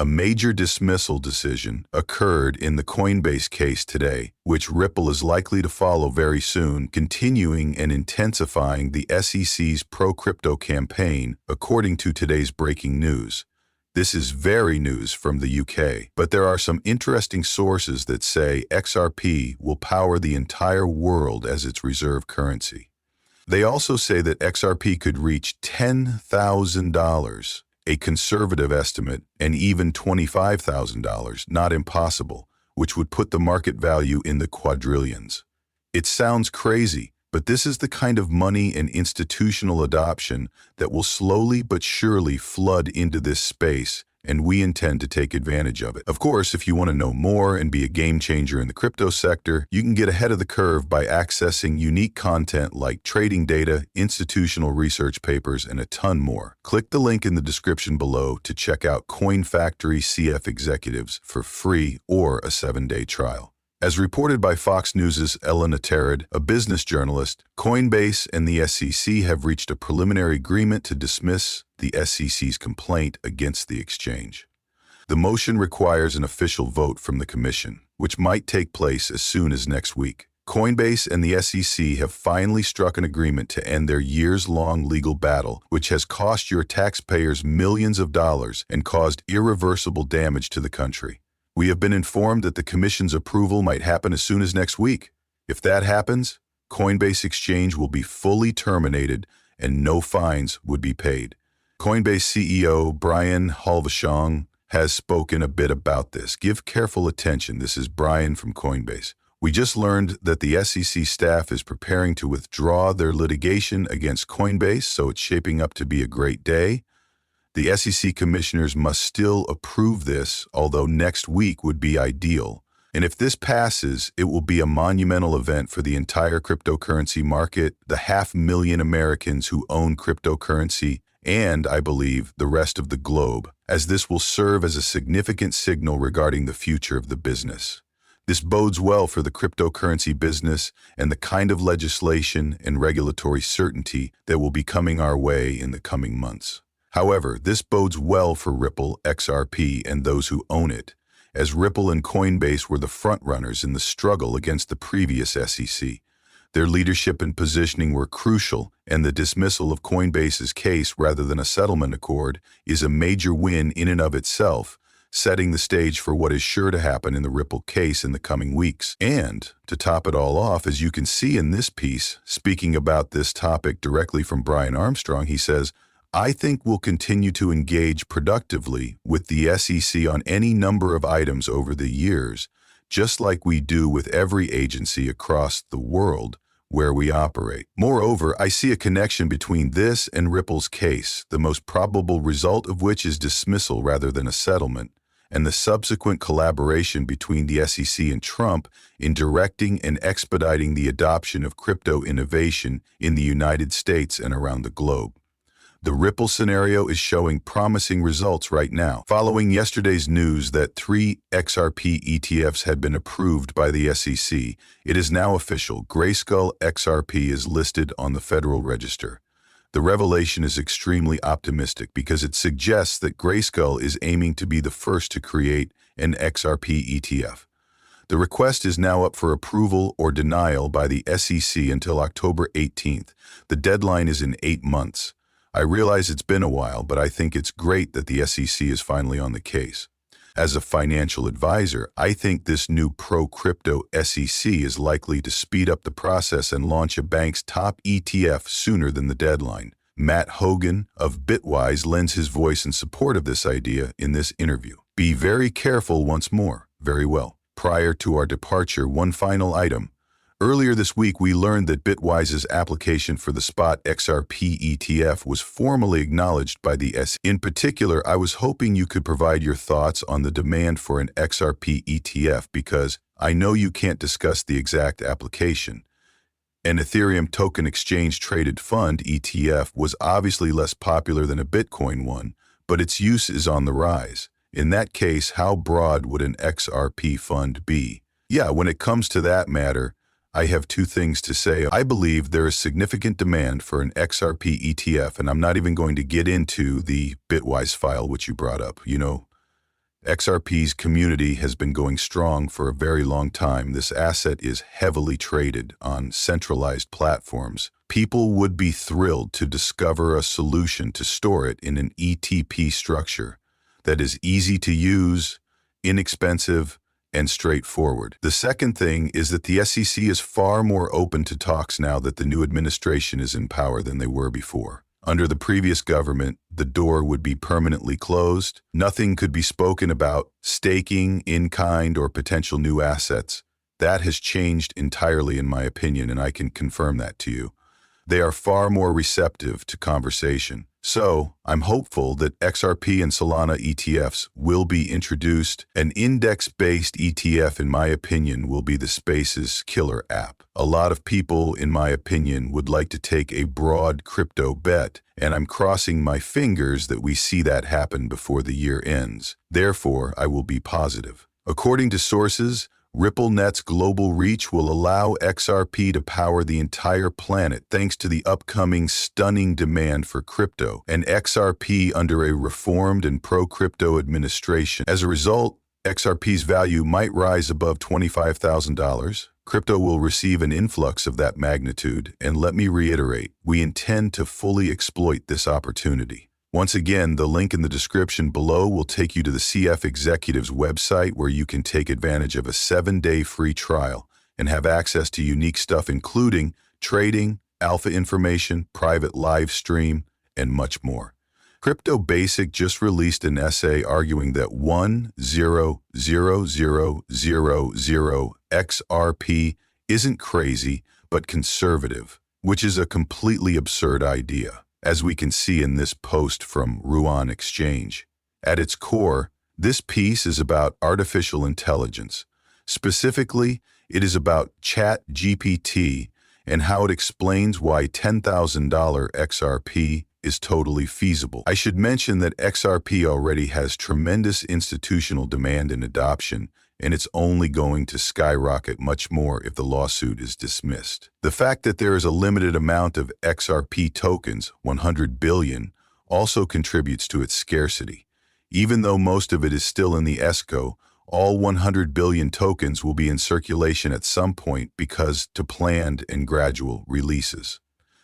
A major dismissal decision occurred in the Coinbase case today, which Ripple is likely to follow very soon, continuing and intensifying the SEC's pro-crypto campaign, according to today's breaking news. This is very news from the UK, but there are some interesting sources that say XRP will power the entire world as its reserve currency. They also say that XRP could reach $10,000, a conservative estimate, and even $25,000, not impossible, which would put the market value in the quadrillions. It sounds crazy, but this is the kind of money and institutional adoption that will slowly but surely flood into this space, and we intend to take advantage of it. Of course, if you want to know more and be a game changer in the crypto sector, you can get ahead of the curve by accessing unique content like trading data, institutional research papers, and a ton more. Click the link in the description below to check out Coin Factory CF Executives for free or a 7-day trial. As reported by Fox News' Elena Terad, a business journalist, Coinbase and the SEC have reached a preliminary agreement to dismiss the SEC's complaint against the exchange. The motion requires an official vote from the commission, which might take place as soon as next week. Coinbase and the SEC have finally struck an agreement to end their years-long legal battle, which has cost your taxpayers millions of dollars and caused irreversible damage to the country. We have been informed that the Commission's approval might happen as soon as next week. If that happens, Coinbase Exchange will be fully terminated and no fines would be paid. Coinbase CEO Brian Halvershong has spoken a bit about this. Give careful attention. This is Brian from Coinbase. We just learned that the SEC staff is preparing to withdraw their litigation against Coinbase, so it's shaping up to be a great day. The SEC commissioners must still approve this, although next week would be ideal. And if this passes, it will be a monumental event for the entire cryptocurrency market, the 500,000 Americans who own cryptocurrency, and, I believe, the rest of the globe, as this will serve as a significant signal regarding the future of the business. This bodes well for the cryptocurrency business and the kind of legislation and regulatory certainty that will be coming our way in the coming months. However, this bodes well for Ripple, XRP, and those who own it, as Ripple and Coinbase were the frontrunners in the struggle against the previous SEC. Their leadership and positioning were crucial, and the dismissal of Coinbase's case rather than a settlement accord is a major win in and of itself, setting the stage for what is sure to happen in the Ripple case in the coming weeks. And, to top it all off, as you can see in this piece, speaking about this topic directly from Brian Armstrong, he says, I think we'll continue to engage productively with the SEC on any number of items over the years, just like we do with every agency across the world where we operate. Moreover, I see a connection between this and Ripple's case, the most probable result of which is dismissal rather than a settlement, and the subsequent collaboration between the SEC and Trump in directing and expediting the adoption of crypto innovation in the United States and around the globe. The Ripple scenario is showing promising results right now. Following yesterday's news that 3 XRP ETFs had been approved by the SEC, it is now official. Grayskull XRP is listed on the Federal Register. The revelation is extremely optimistic because it suggests that Grayskull is aiming to be the first to create an XRP ETF. The request is now up for approval or denial by the SEC until October 18th. The deadline is in 8 months. I realize it's been a while, but I think it's great that the SEC is finally on the case. As a financial advisor, I think this new pro-crypto SEC is likely to speed up the process and launch a bank's top ETF sooner than the deadline. Matt Hogan of Bitwise lends his voice in support of this idea in this interview. Be very careful once more. Very well. Prior to our departure, one final item. Earlier this week, we learned that Bitwise's application for the spot XRP ETF was formally acknowledged by the SEC. In particular, I was hoping you could provide your thoughts on the demand for an XRP ETF because I know you can't discuss the exact application. An Ethereum token exchange traded fund ETF was obviously less popular than a Bitcoin one, but its use is on the rise. In that case, how broad would an XRP fund be? Yeah, when it comes to that matter, I have 2 things to say. I believe there is significant demand for an XRP ETF, and I'm not even going to get into the Bitwise file which you brought up. You know, XRP's community has been going strong for a very long time. This asset is heavily traded on centralized platforms. People would be thrilled to discover a solution to store it in an ETP structure that is easy to use, inexpensive, and straightforward. The second thing is that the SEC is far more open to talks now that the new administration is in power than they were before. Under the previous government, the door would be permanently closed. Nothing could be spoken about staking, in-kind, or potential new assets. That has changed entirely, in my opinion, and I can confirm that to you. They are far more receptive to conversation. So, I'm hopeful that XRP and Solana ETFs will be introduced. An index-based ETF, in my opinion, will be the space's killer app. A lot of people, in my opinion, would like to take a broad crypto bet, and I'm crossing my fingers that we see that happen before the year ends. Therefore, I will be positive. According to sources, RippleNet's global reach will allow XRP to power the entire planet thanks to the upcoming stunning demand for crypto and XRP under a reformed and pro-crypto administration. As a result, XRP's value might rise above $25,000. Crypto will receive an influx of that magnitude, and let me reiterate, we intend to fully exploit this opportunity. Once again, the link in the description below will take you to the CF Executive's website where you can take advantage of a 7-day free trial and have access to unique stuff including trading, alpha information, private live stream, and much more. Crypto Basic just released an essay arguing that 1,000,000 XRP isn't crazy but conservative, which is a completely absurd idea, as we can see in this post from Ruan Exchange. At its core, this piece is about artificial intelligence. Specifically, it is about ChatGPT and how it explains why $10,000 XRP is totally feasible. I should mention that XRP already has tremendous institutional demand and adoption, and it's only going to skyrocket much more if the lawsuit is dismissed. The fact that there is a limited amount of XRP tokens, 100 billion, also contributes to its scarcity. Even though most of it is still in the ESCO, all 100 billion tokens will be in circulation at some point because to planned and gradual releases.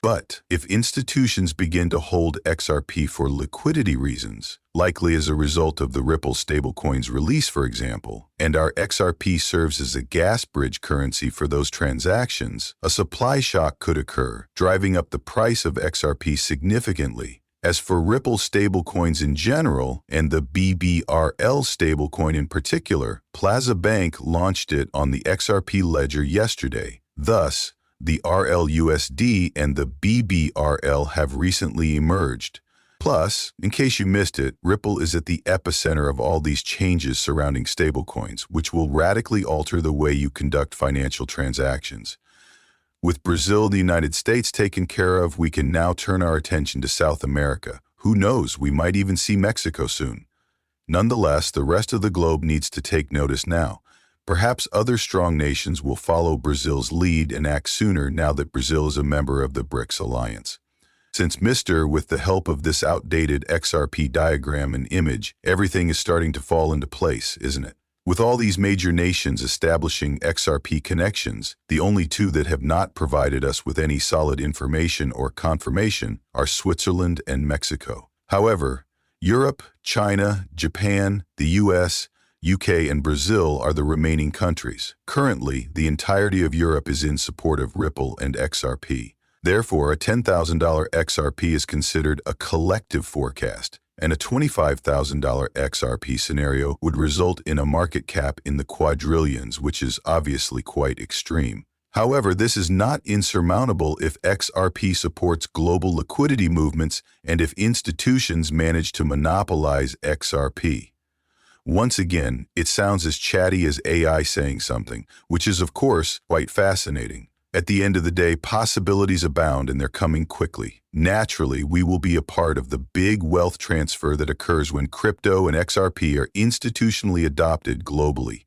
But if institutions begin to hold XRP for liquidity reasons, likely as a result of the Ripple stablecoin's release, for example, and our XRP serves as a gas bridge currency for those transactions, a supply shock could occur, driving up the price of XRP significantly. As for Ripple stablecoins in general, and the BBRL stablecoin in particular, Plaza Bank launched it on the XRP ledger yesterday. Thus, the RLUSD and the BBRL have recently emerged. Plus, in case you missed it, Ripple is at the epicenter of all these changes surrounding stablecoins, which will radically alter the way you conduct financial transactions. With Brazil and the United States taken care of, we can now turn our attention to South America. Who knows, we might even see Mexico soon. Nonetheless, the rest of the globe needs to take notice now. Perhaps other strong nations will follow Brazil's lead and act sooner now that Brazil is a member of the BRICS alliance. Since with the help of this outdated XRP diagram and image, everything is starting to fall into place, isn't it? With all these major nations establishing XRP connections, the only two that have not provided us with any solid information or confirmation are Switzerland and Mexico. However, Europe, China, Japan, the US, UK, and Brazil are the remaining countries. Currently, the entirety of Europe is in support of Ripple and XRP. Therefore, a $10,000 XRP is considered a collective forecast, and a $25,000 XRP scenario would result in a market cap in the quadrillions, which is obviously quite extreme. However, this is not insurmountable if XRP supports global liquidity movements and if institutions manage to monopolize XRP. Once again, it sounds as chatty as AI saying something, which is, of course, quite fascinating. At the end of the day, possibilities abound and they're coming quickly. Naturally, we will be a part of the big wealth transfer that occurs when crypto and XRP are institutionally adopted globally.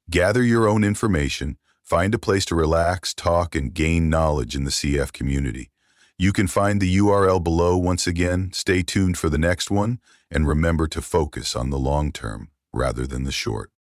Gather your own information, find a place to relax, talk, and gain knowledge in the CF community. You can find the URL below. Once again, stay tuned for the next one, and remember to focus on the long term. rather than the short.